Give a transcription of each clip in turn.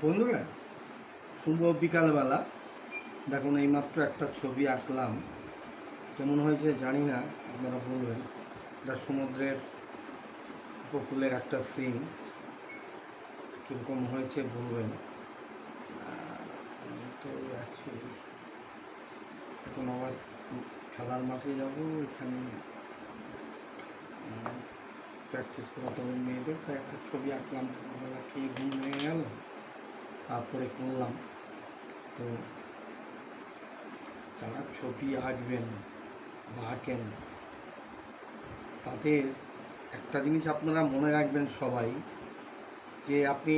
বন্ধুরা, শুভ বিকালবেলা। দেখুন, এইমাত্র একটা ছবি আঁকলাম। কেমন হয়েছে জানি না, আপনারা বলবেন। এটা সমুদ্রের উপকূলের একটা সিন, কীরকম হয়েছে বলবেন। আমি তো অ্যাকচুয়ালি এখন আবার খেলার মাঠে যাব, এখানে প্র্যাকটিস করাতে হবে মেয়েদের। তাই একটা ছবি আঁকলাম, বেলা খেয়ে ঘুম ভেঙে গেল, তারপরে করলাম। তো যারা ছবি আঁকবেন বা আঁকেন, তাদের একটা জিনিস আপনারা মনে রাখবেন সবাই, যে আপনি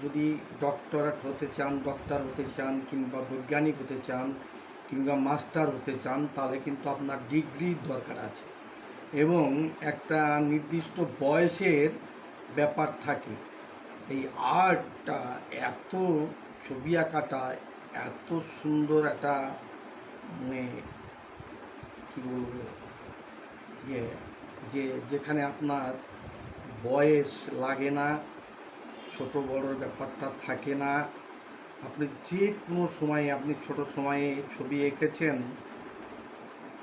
যদি ডক্টরেট হতে চান, কিংবা বৈজ্ঞানিক হতে চান, কিংবা মাস্টার হতে চান, তাহলে কিন্তু আপনার ডিগ্রির দরকার আছে এবং একটা নির্দিষ্ট বয়সের ব্যাপার থাকে। এই আর্টটা, এত ছবি আঁকাটা এত সুন্দর একটা, মানে কী বলবো, যেখানে আপনার বয়স লাগে না, ছোট বড়োর ব্যাপারটা থাকে না। আপনি যে কোনো সময়ে, আপনি ছোট সময়ে ছবি এঁকেছেন,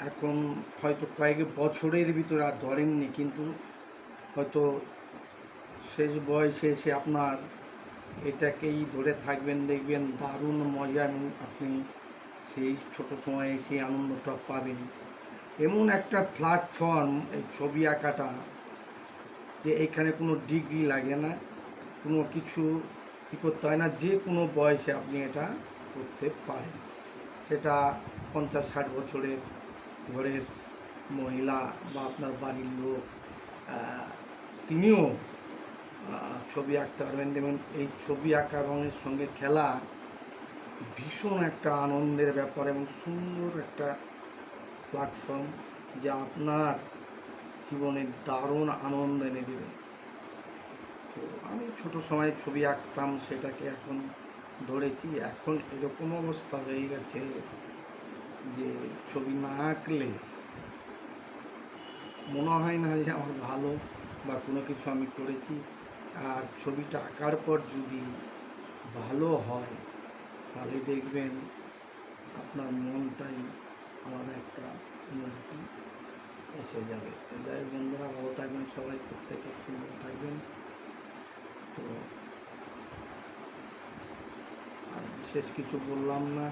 এখন হয়তো কয়েক বছরের ভিতরে আর ধরেননি, কিন্তু হয়তো শেষ বয়সে এসে আপনার এটাকেই ধরে থাকবেন, দেখবেন দারুণ মজা, এবং আপনি সেই ছোট সময়ে সেই আনন্দটা পাবেন। এমন একটা প্ল্যাটফর্ম এই ছবি আঁকাটা, যে এখানে কোনো ডিগ্রি লাগে না, কোনো কিছু কী করতে হয় না, যে কোনো বয়সে আপনি এটা করতে পারেন। সেটা 50-60 বছরের ঘরের মহিলা বা আপনার বাড়ির লোক, তিনিও ছবি আঁকতে পারবেন। যেমন এই ছবি আঁকা, রঙের সঙ্গে খেলা ভীষণ একটা আনন্দের ব্যাপার এবং সুন্দর একটা প্ল্যাটফর্ম, যা আপনার জীবনে দারুণ আনন্দ এনে দেবে। তো আমি ছোটো সময় ছবি আঁকতাম, সেটাকে এখন ধরেছি। এখন এরকম অবস্থা হয়ে গেছে যে ছবি না আঁকলে মনে হয় না যে আমার ভালো বা কোনো কিছু আমি করেছি। আর ছবিটা আঁকার পর যদি ভালো হয়, তাহলে দেখবেন আপনার মনটাই আলাদা একটা অনুভূতি এসে যাবে। যাই বন্ধুরা, ভালো থাকবেন সবাই, প্রত্যেকে সুন্দর থাকবেন। তো আর বিশেষ কিছু বললাম না,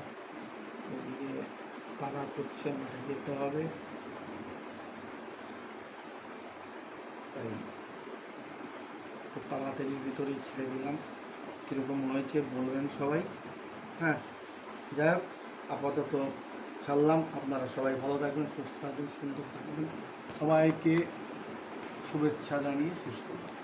ওদিকে তারা করছে, মাঠে যেতে হবে, তাই খুব তাড়াতাড়ির ভিতরেই ছেড়ে দিলাম। কীরকম হয়েছে বলবেন সবাই। হ্যাঁ, যাই হোক, আপাতত ছাড়লাম। আপনারা সবাই ভালো থাকবেন, সুস্থ থাকবেন, সুন্দর থাকবেন। সবাইকে শুভেচ্ছা জানিয়ে শেষ করলাম।